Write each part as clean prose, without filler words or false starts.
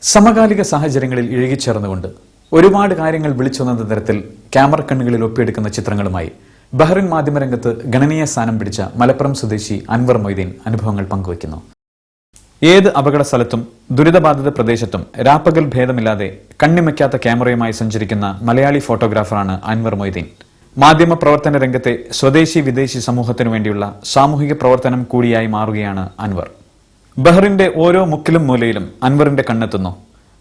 സമകാലിക സാഹചര്യങ്ങളിൽ ഇഴുകിച്ചേർന്നുകൊണ്ട് ഒരുപാട് കാര്യങ്ങൾ വിളിച്ചൊന്ന തരത്തിൽ ക്യാമറ കണ്ണുകളിൽ ഒപ്പിയെടുക്കുന്ന ചിത്രങ്ങളുമായി ബഹ്റിൻ മാധ്യമരംഗത്ത് ഗണനീയ സ്ഥാനം പിടിച്ച മലപ്പുറം സ്വദേശി അൻവർ മൊയ്തീൻ അനുഭവങ്ങൾ പങ്കുവയ്ക്കുന്നു. ഏത് അപകട സ്ഥലത്തും ദുരിതബാധിത പ്രദേശത്തും രാപ്പകൽ ഭേദമില്ലാതെ കണ്ണിമയ്ക്കാത്ത ക്യാമറയുമായി സഞ്ചരിക്കുന്ന മലയാളി ഫോട്ടോഗ്രാഫറാണ് അൻവർ മൊയ്തീൻ. മാധ്യമ പ്രവർത്തന രംഗത്തെ സ്വദേശി വിദേശി സമൂഹത്തിനു വേണ്ടിയുള്ള സാമൂഹിക പ്രവർത്തനം കൂടിയായി മാറുകയാണ് അൻവർ. ബഹ്റിന്റെ ഓരോ മുക്കിലും മൂലയിലും അൻവറിന്റെ കണ്ണെത്തുന്നു.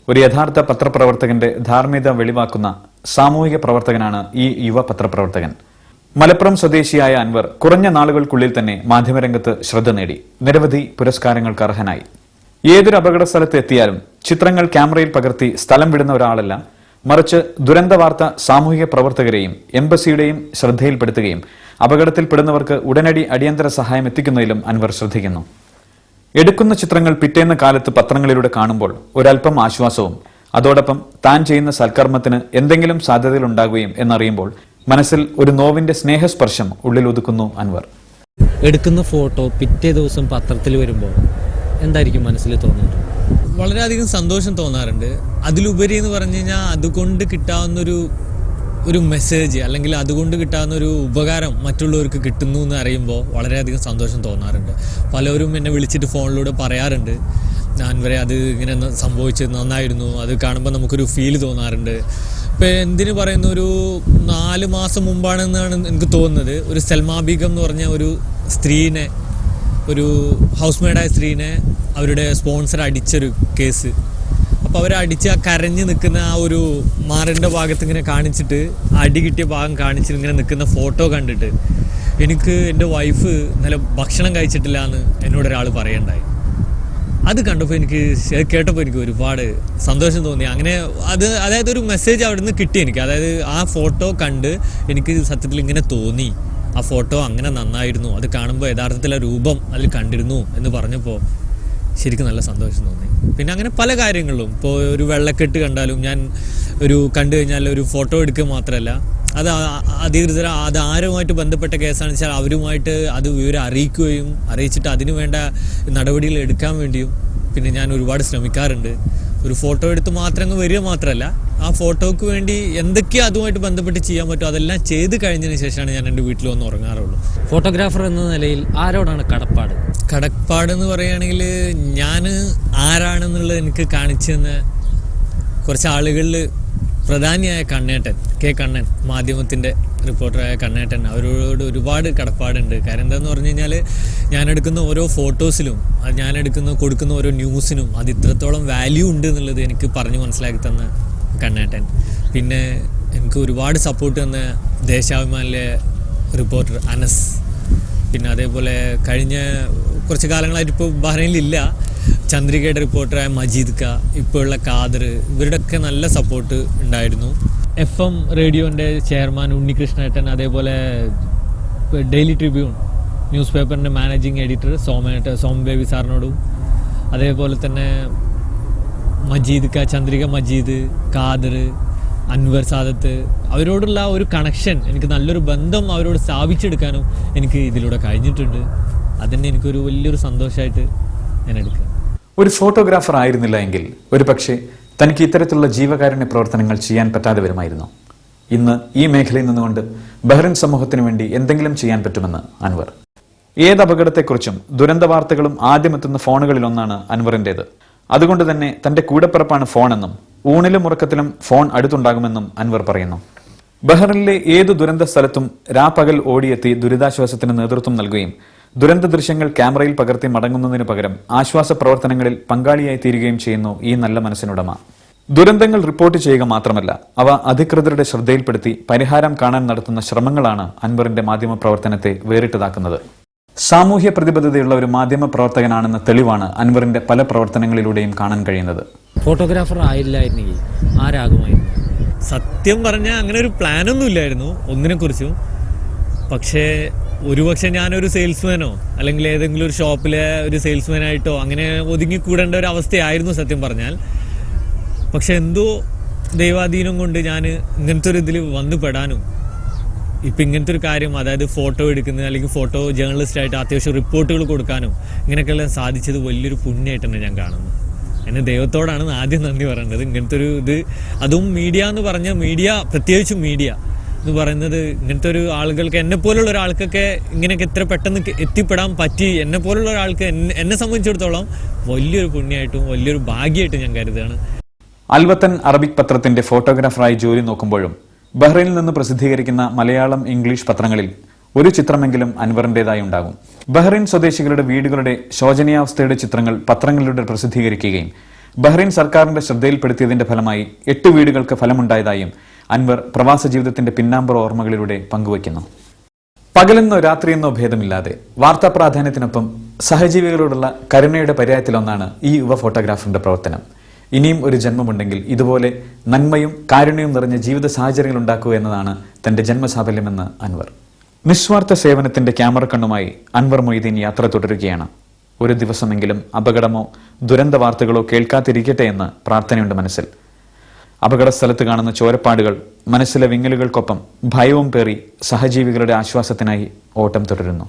ഒരു യഥാർത്ഥ പത്രപ്രവർത്തകന്റെ ധാർമ്മികത വെളിവാക്കുന്ന സാമൂഹിക പ്രവർത്തകനാണ് ഈ യുവ പത്രപ്രവർത്തകൻ. മലപ്പുറം സ്വദേശിയായ അൻവർ കുറഞ്ഞ നാളുകൾക്കുള്ളിൽ തന്നെ മാധ്യമരംഗത്ത് ശ്രദ്ധ നേടി നിരവധി പുരസ്കാരങ്ങൾക്ക് അർഹനായി. ഏതൊരു അപകട സ്ഥലത്ത് എത്തിയാലും ചിത്രങ്ങൾ ക്യാമറയിൽ പകർത്തി സ്ഥലം വിടുന്ന ഒരാളല്ല, മറിച്ച് ദുരന്ത വാർത്ത സാമൂഹിക പ്രവർത്തകരെയും എംബസിയുടെയും ശ്രദ്ധയിൽപ്പെടുത്തുകയും അപകടത്തിൽപ്പെടുന്നവർക്ക് ഉടനടി അടിയന്തര സഹായം എത്തിക്കുന്നതിലും അൻവർ ശ്രദ്ധിക്കുന്നു. എടുക്കുന്ന ചിത്രങ്ങൾ പിറ്റേന്ന കാലത്ത് പത്രങ്ങളിലൂടെ കാണുമ്പോൾ ഒരൽപ്പം ആശ്വാസവും അതോടൊപ്പം താൻ ചെയ്യുന്ന സൽക്കർമ്മത്തിന് എന്തെങ്കിലും സാധ്യതകളുണ്ടാകുകയും എന്നറിയുമ്പോൾ മനസ്സിൽ ഒരു നോവിന്റെ സ്നേഹസ്പർശം ഉള്ളിൽ ഒതുക്കുന്നു അൻവർ. എടുക്കുന്ന ഫോട്ടോ പിറ്റേ ദിവസം പത്രത്തിൽ വരുമ്പോൾ എന്തായിരിക്കും മനസ്സിൽ തോന്നുന്നത്? വളരെയധികം സന്തോഷം തോന്നാറുണ്ട്. അതിലുപരി എന്ന് പറഞ്ഞു കഴിഞ്ഞാൽ അതുകൊണ്ട് കിട്ടാവുന്നൊരു മെസ്സേജ് അല്ലെങ്കിൽ അതുകൊണ്ട് കിട്ടാവുന്ന ഒരു ഉപകാരം മറ്റുള്ളവർക്ക് കിട്ടുന്നു എന്ന് അറിയുമ്പോൾ വളരെയധികം സന്തോഷം തോന്നാറുണ്ട്. പലരും എന്നെ വിളിച്ചിട്ട് ഫോണിലൂടെ പറയാറുണ്ട്, ഞാൻ വരെ അത് ഇങ്ങനെ സംഭവിച്ചത് നന്നായിരുന്നു, അത് കാണുമ്പോൾ നമുക്കൊരു ഫീല് തോന്നാറുണ്ട്. ഇപ്പോൾ എന്തിനു പറയുന്ന ഒരു 4 മാസം മുമ്പാണെന്നാണ് എനിക്ക് തോന്നുന്നത്, ഒരു സൽമാ ബീഗം എന്ന് പറഞ്ഞ ഒരു സ്ത്രീനെ, ഒരു ഹൗസ് മെയ്ഡായ സ്ത്രീനെ അവരുടെ സ്പോൺസർ അടിച്ചൊരു കേസ്. അപ്പോൾ അവരടിച്ച് ആ കരഞ്ഞ് നിൽക്കുന്ന ആ ഒരു മാറിൻ്റെ ഭാഗത്ത് ഇങ്ങനെ കാണിച്ചിട്ട് അടി കിട്ടിയ ഭാഗം കാണിച്ചിട്ട് ഇങ്ങനെ നിൽക്കുന്ന ഫോട്ടോ കണ്ടിട്ട് എനിക്ക് എൻ്റെ വൈഫ് നല്ല ഭക്ഷണം കഴിച്ചിട്ടില്ല എന്ന് എന്നോടൊരാൾ പറയണ്ടായി. അത് കണ്ടപ്പോൾ എനിക്ക് കേട്ടപ്പോൾ എനിക്ക് ഒരുപാട് സന്തോഷം തോന്നി. അങ്ങനെ അതായത് ഒരു മെസ്സേജ് അവിടെ നിന്ന് കിട്ടി എനിക്ക്. അതായത് ആ ഫോട്ടോ കണ്ട് എനിക്ക് സത്യത്തിൽ ഇങ്ങനെ തോന്നി, ആ ഫോട്ടോ അങ്ങനെ നന്നായിരുന്നു, അത് കാണുമ്പോൾ യഥാർത്ഥത്തിൽ ആ രൂപം അതിൽ കണ്ടിരുന്നു എന്ന് പറഞ്ഞപ്പോൾ ശരിക്കും നല്ല സന്തോഷം തോന്നി. പിന്നെ അങ്ങനെ പല കാര്യങ്ങളിലും, ഇപ്പോൾ ഒരു വെള്ളക്കെട്ട് കണ്ടാലും ഞാൻ കണ്ടു കഴിഞ്ഞാൽ ഒരു ഫോട്ടോ എടുക്കുക മാത്രമല്ല, അത് അധികൃതർ അത് ആരുമായിട്ട് ബന്ധപ്പെട്ട കേസാണെന്ന് വെച്ചാൽ അവരുമായിട്ട് അത് വിവരം അറിയിച്ചിട്ട് അതിനു വേണ്ട നടപടികൾ എടുക്കാൻ വേണ്ടിയും പിന്നെ ഞാൻ ഒരുപാട് ശ്രമിക്കാറുണ്ട്. ഒരു ഫോട്ടോ എടുത്ത് മാത്രം വരിക മാത്രമല്ല, ആ ഫോട്ടോയ്ക്ക് വേണ്ടി എന്തൊക്കെയോ അതുമായിട്ട് ബന്ധപ്പെട്ട് ചെയ്യാൻ പറ്റും അതെല്ലാം ചെയ്ത് കഴിഞ്ഞതിന് ശേഷമാണ് ഞാൻ എൻ്റെ വീട്ടിൽ വന്ന് ഉറങ്ങാറുള്ളൂ. ഫോട്ടോഗ്രാഫർ എന്ന നിലയിൽ ആരോടാണ് കടപ്പാടെന്ന് പറയുകയാണെങ്കിൽ ഞാൻ ആരാണെന്നുള്ളത് എനിക്ക് കാണിച്ചു തന്ന കുറച്ച് ആളുകളിൽ പ്രധാനിയായ കണ്ണേട്ടൻ, കെ കണ്ണൻ, മാധ്യമത്തിൻ്റെ റിപ്പോർട്ടറായ കണ്ണേട്ടൻ, അവരോട് ഒരുപാട് കടപ്പാടുണ്ട്. കാര്യം എന്താണെന്ന് പറഞ്ഞു കഴിഞ്ഞാൽ ഞാനെടുക്കുന്ന ഓരോ ഫോട്ടോസിലും കൊടുക്കുന്ന ഓരോ ന്യൂസിനും അത് ഇത്രത്തോളം വാല്യൂ ഉണ്ട് എന്നുള്ളത് എനിക്ക് പറഞ്ഞു മനസ്സിലാക്കി തന്ന കണ്ണേട്ടൻ. പിന്നെ എനിക്ക് ഒരുപാട് സപ്പോർട്ട് തന്ന ദേശാഭിമാനിലെ റിപ്പോർട്ടർ അനസ്, പിന്നെ അതേപോലെ കഴിഞ്ഞ കുറച്ച് കാലങ്ങളായിട്ട് ഇപ്പോൾ ബഹ്റൈനിലില്ല ചന്ദ്രികയുടെ റിപ്പോർട്ടറായ മജീദ് ക, ഇപ്പോഴുള്ള ഖാദർ, ഇവരുടെയൊക്കെ നല്ല സപ്പോർട്ട് ഉണ്ടായിരുന്നു. FM റേഡിയോൻ്റെ ചെയർമാൻ ഉണ്ണികൃഷ്ണേട്ടൻ, അതേപോലെ ഡെയിലി ട്രിബ്യൂൺ ന്യൂസ് പേപ്പറിൻ്റെ മാനേജിങ് എഡിറ്റർ സോമ ബേബി സാറിനോടും, അതേപോലെ തന്നെ മജീദ് ക, ചന്ദ്രിക മജീദ്, ഖാദർ, അൻവർ സാദത്ത്, അവരോടുള്ള ഒരു കണക്ഷൻ, എനിക്ക് നല്ലൊരു ബന്ധം അവരോട് സ്ഥാപിച്ചെടുക്കാനും എനിക്ക് ഇതിലൂടെ കഴിഞ്ഞിട്ടുണ്ട്. അതന്നെ എനിക്കൊരു വലിയൊരു സന്തോഷമായിട്ട് ഞാൻ എടുക്കുക. ഒരു ഫോട്ടോഗ്രാഫർ ആയിരുന്നില്ല എങ്കിൽ ഒരു പക്ഷേ തനിക്ക് ഇത്തരത്തിലുള്ള ജീവകാരുണ്യ പ്രവർത്തനങ്ങൾ ചെയ്യാൻ പറ്റാതെ വരുമായിരുന്നു. ഇന്ന് ഈ മേഖലയിൽ നിന്നുകൊണ്ട് ബഹ്റിൻ സമൂഹത്തിന് വേണ്ടി എന്തെങ്കിലും ചെയ്യാൻ പറ്റുമെന്ന് അൻവർ. ഏത് അപകടത്തെക്കുറിച്ചും ദുരന്ത വാർത്തകളും ആദ്യമെത്തുന്ന ഫോണുകളിലൊന്നാണ് അൻവറിൻ്റേത്. അതുകൊണ്ട് തന്നെ തന്റെ കൂടപ്പിറപ്പാണ് ഫോണെന്നും ഊണിലും ഉറക്കത്തിലും ഫോൺ അടുത്തുണ്ടാകുമെന്നും അൻവർ പറയുന്നു. ബഹ്റിനിലെ ഏതു ദുരന്ത സ്ഥലത്തും രാപ്പകൽ ഓടിയെത്തി ദുരിതാശ്വാസത്തിന് നേതൃത്വം നൽകുകയും ദുരന്ത ദൃശ്യങ്ങൾ ക്യാമറയിൽ പകർത്തി മടങ്ങുന്നതിനു പകരം ആശ്വാസ പ്രവർത്തനങ്ങളിൽ പങ്കാളിയായി തീരുകയും ചെയ്യുന്നു ഈ നല്ല മനസ്സിനുടമ. ദുരന്തങ്ങൾ റിപ്പോർട്ട് ചെയ്യുക മാത്രമല്ല, അവ അധികൃതരുടെ ശ്രദ്ധയിൽപ്പെടുത്തി പരിഹാരം കാണാൻ നടത്തുന്ന ശ്രമങ്ങളാണ് അൻവറിന്റെ മാധ്യമ പ്രവർത്തനത്തെ വേറിട്ടതാക്കുന്നത്. സാമൂഹ്യ പ്രതിബദ്ധതയുള്ള ഒരു മാധ്യമ പ്രവർത്തകനാണെന്ന തെളിവാണ് അൻവറിന്റെ പല പ്രവർത്തനങ്ങളിലൂടെയും കാണാൻ കഴിയുന്നത്. ഫോട്ടോഗ്രാഫർ ആയില്ലായിരുന്നെങ്കിൽ ആരാകുമായിരുന്നു? സത്യം പറഞ്ഞാൽ അങ്ങനെ ഒരു പ്ലാനൊന്നും ഇല്ലായിരുന്നു ഒന്നിനെക്കുറിച്ചും. പക്ഷേ ഒരുപക്ഷെ ഞാനൊരു സെയിൽസ്മാനോ അല്ലെങ്കിൽ ഏതെങ്കിലും ഒരു ഷോപ്പിലെ ഒരു സെയിൽസ്മാനായിട്ടോ അങ്ങനെ ഒതുങ്ങിക്കൂടേണ്ട ഒരു അവസ്ഥയായിരുന്നു സത്യം പറഞ്ഞാൽ. പക്ഷെ എന്തോ ദൈവാധീനം കൊണ്ട് ഞാൻ ഇങ്ങനത്തെ ഒരു ഇതിൽ വന്നു പെടാനും ഇപ്പം ഇങ്ങനത്തെ ഒരു കാര്യം, അതായത് ഫോട്ടോ എടുക്കുന്നത് അല്ലെങ്കിൽ ഫോട്ടോ ജേർണലിസ്റ്റായിട്ട് അത്യാവശ്യം റിപ്പോർട്ടുകൾ കൊടുക്കാനും ഇങ്ങനെയൊക്കെല്ലാം സാധിച്ചത് വലിയൊരു പുണ്യമായിട്ട് തന്നെ ഞാൻ കാണുന്നു. എന്നെ ദൈവത്തോടാണ് ആദ്യം നന്ദി പറയേണ്ടത്. ഇങ്ങനത്തെ ഒരു ഇത്, അതും മീഡിയ എന്ന് പറഞ്ഞ മീഡിയ, പ്രത്യേകിച്ചും മീഡിയ എന്ന് പറയുന്നത് ഇങ്ങനത്തെ ഒരു ആളുകൾക്ക്, എന്നെ പോലുള്ള ഒരാൾക്കൊക്കെ ഇങ്ങനെയൊക്കെ എത്ര പെട്ടെന്ന് എത്തിപ്പെടാൻ പറ്റി, എന്നെ പോലുള്ള ഒരാൾക്ക് എന്നെ സംബന്ധിച്ചിടത്തോളം വലിയൊരു പുണ്യമായിട്ടും വലിയൊരു ഭാഗ്യമായിട്ടും ഞാൻ കരുതുകയാണ്. അൽവത്തൻ അറബിക് പത്രത്തിന്റെ ഫോട്ടോഗ്രാഫറായി ജോലി നോക്കുമ്പോഴും ബഹ്റൈനിൽ നിന്ന് പ്രസിദ്ധീകരിക്കുന്ന മലയാളം, ഇംഗ്ലീഷ് പത്രങ്ങളിൽ ഒരു ചിത്രമെങ്കിലും അൻവറിന്റേതായി ഉണ്ടാകും. ബഹ്റൈൻ സ്വദേശികളുടെ വീടുകളുടെ ശോചനീയാവസ്ഥയുടെ ചിത്രങ്ങൾ പത്രങ്ങളിലൂടെ പ്രസിദ്ധീകരിക്കുകയും ബഹ്റൈൻ സർക്കാരിന്റെ ശ്രദ്ധയിൽപ്പെടുത്തിയതിന്റെ ഫലമായി 8 വീടുകൾക്ക് ഫലമുണ്ടായതായും അൻവർ പ്രവാസ ജീവിതത്തിന്റെ പിന്നാമ്പുറ ഓർമ്മകളിലൂടെ പങ്കുവയ്ക്കുന്നു. പകലെന്നോ രാത്രിയെന്നോ ഭേദമില്ലാതെ വാർത്താ പ്രാധാന്യത്തിനൊപ്പം സഹജീവികളോടുള്ള കരുണയുടെ പര്യായത്തിലൊന്നാണ് ഈ യുവ ഫോട്ടോഗ്രാഫറിന്റെ പ്രവർത്തനം. ഇനിയും ഒരു ജന്മമുണ്ടെങ്കിൽ ഇതുപോലെ നന്മയും കാരുണ്യവും നിറഞ്ഞ ജീവിത സാഹചര്യങ്ങൾ ഉണ്ടാക്കുക എന്നതാണ് തന്റെ ജന്മസാഫല്യമെന്ന് അൻവർ. നിസ്വാർത്ഥ സേവനത്തിന്റെ ക്യാമറ കണ്ണുമായി അൻവർ മൊയ്തീൻ യാത്ര തുടരുകയാണ്. ഒരു ദിവസമെങ്കിലും അപകടമോ ദുരന്ത വാർത്തകളോ കേൾക്കാതിരിക്കട്ടെ എന്ന് പ്രാർത്ഥനയുണ്ട് മനസ്സിൽ. അപകട സ്ഥലത്ത് കാണുന്ന ചോരപ്പാടുകൾ മനസ്സിലെ വിങ്ങലുകൾക്കൊപ്പം ഭയവും പേറി സഹജീവികളുടെ ആശ്വാസത്തിനായി ഓട്ടം തുടരുന്നു.